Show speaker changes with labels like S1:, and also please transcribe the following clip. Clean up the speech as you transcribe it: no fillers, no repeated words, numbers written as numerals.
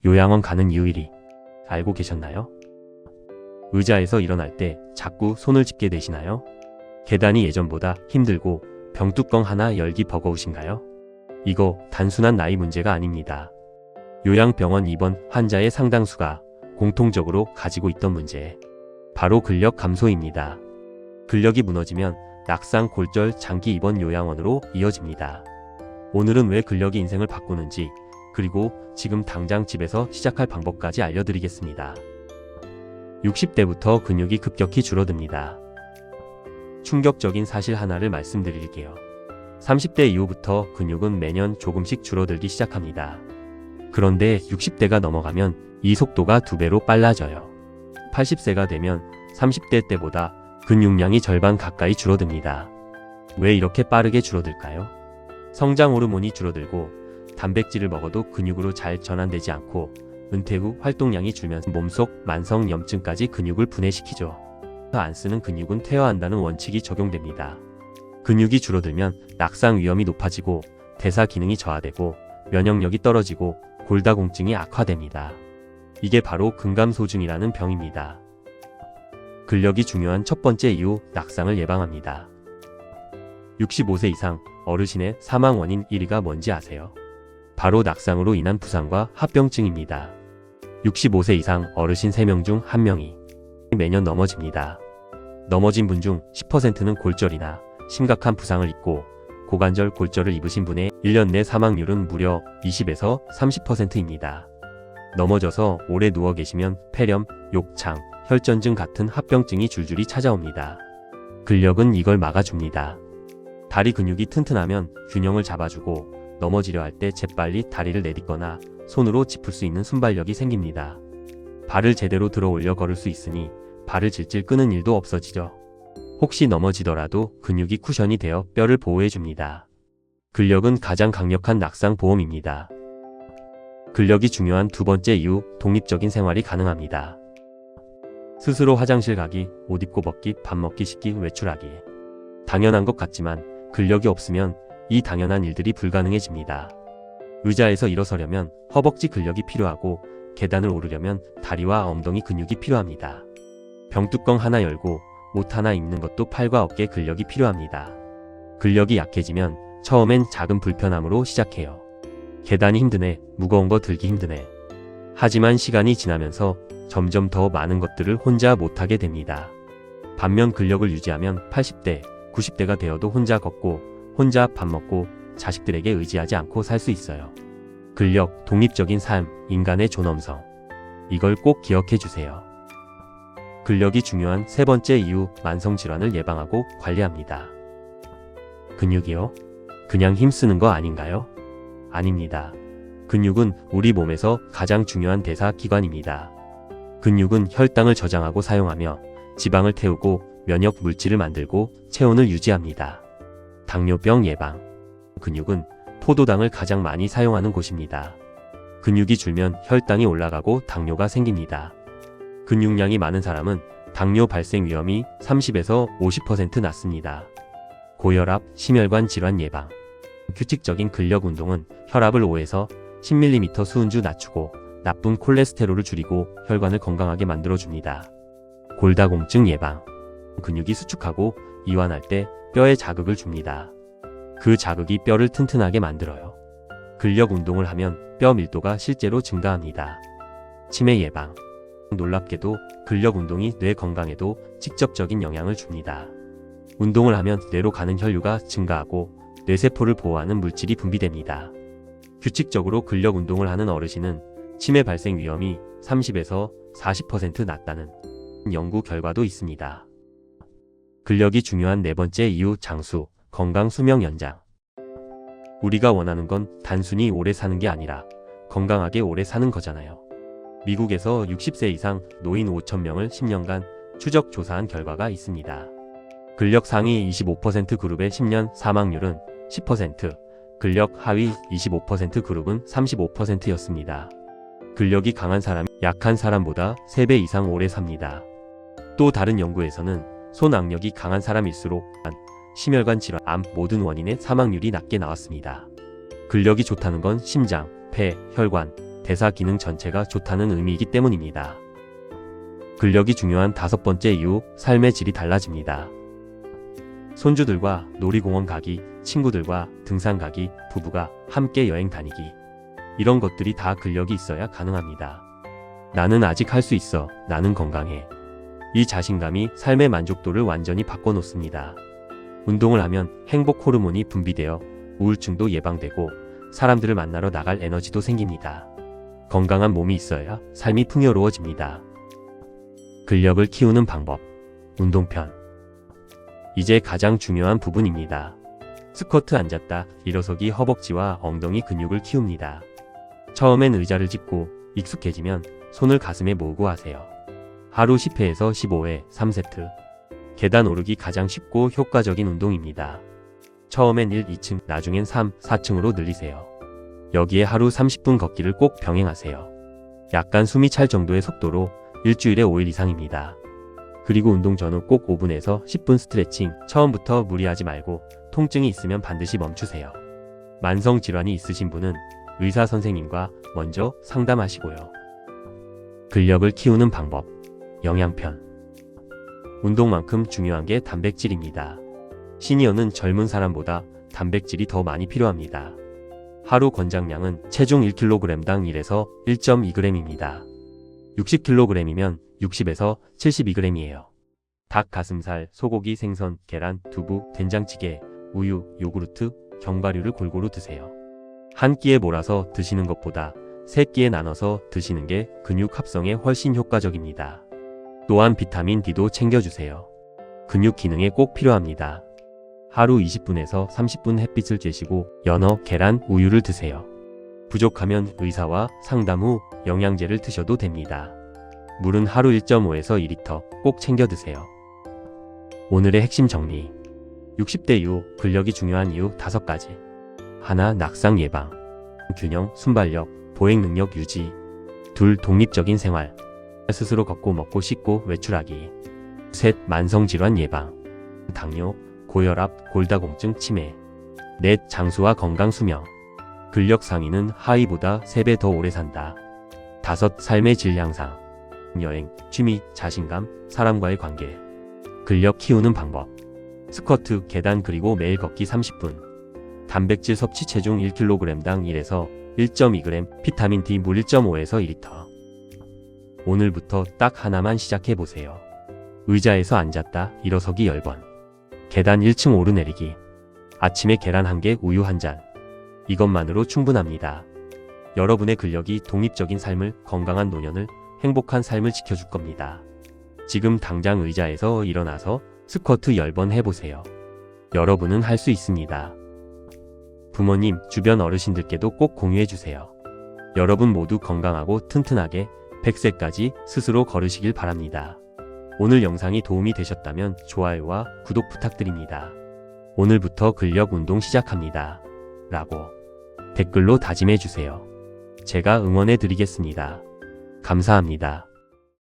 S1: 요양원 가는 이유 1위. 알고 계셨나요? 의자에서 일어날 때 자꾸 손을 짚게 되시나요? 계단이 예전보다 힘들고 병뚜껑 하나 열기 버거우신가요? 이거 단순한 나이 문제가 아닙니다. 요양병원 입원 환자의 상당수가 공통적으로 가지고 있던 문제. 바로 근력 감소입니다. 근력이 무너지면 낙상, 골절, 장기 입원 요양원으로 이어집니다. 오늘은 왜 근력이 인생을 바꾸는지, 그리고 지금 당장 집에서 시작할 방법까지 알려드리겠습니다. 60대부터 근육이 급격히 줄어듭니다. 충격적인 사실 하나를 말씀드릴게요. 30대 이후부터 근육은 매년 조금씩 줄어들기 시작합니다. 그런데 60대가 넘어가면 이 속도가 2배로 빨라져요. 80세가 되면 30대 때보다 근육량이 절반 가까이 줄어듭니다. 왜 이렇게 빠르게 줄어들까요? 성장 호르몬이 줄어들고 단백질을 먹어도 근육으로 잘 전환되지 않고 은퇴 후 활동량이 줄면서 몸속 만성 염증까지 근육을 분해시키죠. 안 쓰는 근육은 퇴화한다는 원칙이 적용됩니다. 근육이 줄어들면 낙상 위험이 높아지고 대사 기능이 저하되고 면역력이 떨어지고 골다공증이 악화됩니다. 이게 바로 근감소증이라는 병입니다. 근력이 중요한 첫 번째 이유, 낙상을 예방합니다. 65세 이상 어르신의 사망 원인 1위가 뭔지 아세요? 바로 낙상으로 인한 부상과 합병증입니다. 65세 이상 어르신 3명 중 1명이 매년 넘어집니다. 넘어진 분 중 10%는 골절이나 심각한 부상을 입고 고관절 골절을 입으신 분의 1년 내 사망률은 무려 20에서 30%입니다. 넘어져서 오래 누워 계시면 폐렴, 욕창, 혈전증 같은 합병증이 줄줄이 찾아옵니다. 근력은 이걸 막아줍니다. 다리 근육이 튼튼하면 균형을 잡아주고 넘어지려 할 때 재빨리 다리를 내딛거나 손으로 짚을 수 있는 순발력이 생깁니다. 발을 제대로 들어 올려 걸을 수 있으니 발을 질질 끄는 일도 없어지죠. 혹시 넘어지더라도 근육이 쿠션이 되어 뼈를 보호해줍니다. 근력은 가장 강력한 낙상 보험입니다. 근력이 중요한 두 번째 이유, 독립적인 생활이 가능합니다. 스스로 화장실 가기, 옷 입고 벗기, 밥 먹기, 씻기, 외출하기. 당연한 것 같지만 근력이 없으면 이 당연한 일들이 불가능해집니다. 의자에서 일어서려면 허벅지 근력이 필요하고 계단을 오르려면 다리와 엉덩이 근육이 필요합니다. 병뚜껑 하나 열고 옷 하나 입는 것도 팔과 어깨 근력이 필요합니다. 근력이 약해지면 처음엔 작은 불편함으로 시작해요. 계단이 힘드네, 무거운 거 들기 힘드네. 하지만 시간이 지나면서 점점 더 많은 것들을 혼자 못하게 됩니다. 반면 근력을 유지하면 80대, 90대가 되어도 혼자 걷고 혼자 밥 먹고 자식들에게 의지하지 않고 살 수 있어요. 근력, 독립적인 삶, 인간의 존엄성. 이걸 꼭 기억해 주세요. 근력이 중요한 세 번째 이유, 만성질환을 예방하고 관리합니다. 근육이요? 그냥 힘쓰는 거 아닌가요? 아닙니다. 근육은 우리 몸에서 가장 중요한 대사 기관입니다. 근육은 혈당을 저장하고 사용하며 지방을 태우고 면역 물질을 만들고 체온을 유지합니다. 당뇨병 예방. 근육은 포도당을 가장 많이 사용하는 곳입니다. 근육이 줄면 혈당이 올라가고 당뇨가 생깁니다. 근육량이 많은 사람은 당뇨 발생 위험이 30에서 50% 낮습니다. 고혈압, 심혈관 질환 예방. 규칙적인 근력 운동은 혈압을 5에서 10mm 수은주 낮추고 나쁜 콜레스테롤을 줄이고 혈관을 건강하게 만들어줍니다. 골다공증 예방. 근육이 수축하고 이완할 때 뼈에 자극을 줍니다. 그 자극이 뼈를 튼튼하게 만들어요. 근력 운동을 하면 뼈 밀도가 실제로 증가합니다. 치매 예방. 놀랍게도 근력 운동이 뇌 건강에도 직접적인 영향을 줍니다. 운동을 하면 뇌로 가는 혈류가 증가하고 뇌세포를 보호하는 물질이 분비됩니다. 규칙적으로 근력 운동을 하는 어르신은 치매 발생 위험이 30에서 40% 낮다는 연구 결과도 있습니다. 근력이 중요한 네 번째 이유, 장수, 건강 수명 연장. 우리가 원하는 건 단순히 오래 사는 게 아니라 건강하게 오래 사는 거잖아요. 미국에서 60세 이상 노인 5,000명을 10년간 추적 조사한 결과가 있습니다. 근력 상위 25% 그룹의 10년 사망률은 10%, 근력 하위 25% 그룹은 35%였습니다. 근력이 강한 사람이 약한 사람보다 3배 이상 오래 삽니다. 또 다른 연구에서는 손악력이 강한 사람일수록 심혈관 질환, 암 모든 원인의 사망률이 낮게 나왔습니다. 근력이 좋다는 건 심장, 폐, 혈관, 대사 기능 전체가 좋다는 의미이기 때문입니다. 근력이 중요한 5번째 이유, 삶의 질이 달라집니다. 손주들과 놀이공원 가기, 친구들과 등산 가기, 부부가 함께 여행 다니기. 이런 것들이 다 근력이 있어야 가능합니다. 나는 아직 할 수 있어. 나는 건강해. 이 자신감이 삶의 만족도를 완전히 바꿔놓습니다. 운동을 하면 행복 호르몬이 분비되어 우울증도 예방되고 사람들을 만나러 나갈 에너지도 생깁니다. 건강한 몸이 있어야 삶이 풍요로워집니다. 근력을 키우는 방법. 운동편. 이제 가장 중요한 부분입니다. 스쿼트 앉았다 일어서기 허벅지와 엉덩이 근육을 키웁니다. 처음엔 의자를 짚고 익숙해지면 손을 가슴에 모으고 하세요. 하루 10회에서 15회 3세트. 계단 오르기 가장 쉽고 효과적인 운동입니다. 처음엔 1, 2층, 나중엔 3, 4층으로 늘리세요. 여기에 하루 30분 걷기를 꼭 병행하세요. 약간 숨이 찰 정도의 속도로 일주일에 5일 이상입니다. 그리고 운동 전후 꼭 5분에서 10분 스트레칭. 처음부터 무리하지 말고 통증이 있으면 반드시 멈추세요. 만성질환이 있으신 분은 의사 선생님과 먼저 상담하시고요. 근력을 키우는 방법. 영양편. 운동만큼 중요한 게 단백질입니다. 시니어는 젊은 사람보다 단백질이 더 많이 필요합니다. 하루 권장량은 체중 1kg당 1에서 1.2g입니다. 60kg이면 60에서 72g이에요. 닭 가슴살, 소고기, 생선, 계란, 두부, 된장찌개, 우유, 요구르트, 견과류를 골고루 드세요. 한 끼에 몰아서 드시는 것보다 3끼에 나눠서 드시는 게 근육 합성에 훨씬 효과적입니다. 또한 비타민 D도 챙겨주세요. 근육 기능에 꼭 필요합니다. 하루 20분에서 30분 햇빛을 쬐시고 연어, 계란, 우유를 드세요. 부족하면 의사와 상담 후 영양제를 드셔도 됩니다. 물은 하루 1.5에서 2리터 꼭 챙겨 드세요. 오늘의 핵심 정리. 60대 이후 근력이 중요한 이유 5가지. 하나, 낙상 예방. 균형, 순발력, 보행 능력 유지. 2, 독립적인 생활. 스스로 걷고 먹고 씻고 외출하기. 3, 만성질환 예방. 당뇨, 고혈압, 골다공증, 치매. 4, 장수와 건강 수명. 근력 상위는 하위보다 3배 더 오래 산다. 5, 삶의 질 향상. 여행, 취미, 자신감, 사람과의 관계. 근력 키우는 방법. 스쿼트, 계단 그리고 매일 걷기 30분. 단백질 섭취 체중 1kg당 1에서 1.2g, 비타민 D 물 1.5에서 2리터. 오늘부터 딱 하나만 시작해보세요. 의자에서 앉았다 일어서기 10번. 계단 1층 오르내리기. 아침에 계란 1개, 우유 1잔. 이것만으로 충분합니다. 여러분의 근력이 독립적인 삶을, 건강한 노년을, 행복한 삶을 지켜줄 겁니다. 지금 당장 의자에서 일어나서 스쿼트 10번 해보세요. 여러분은 할 수 있습니다. 부모님, 주변 어르신들께도 꼭 공유해주세요. 여러분 모두 건강하고 튼튼하게 100세까지 스스로 걸으시길 바랍니다. 오늘 영상이 도움이 되셨다면 좋아요와 구독 부탁드립니다. 오늘부터 근력 운동 시작합니다. 라고 댓글로 다짐해주세요. 제가 응원해드리겠습니다. 감사합니다.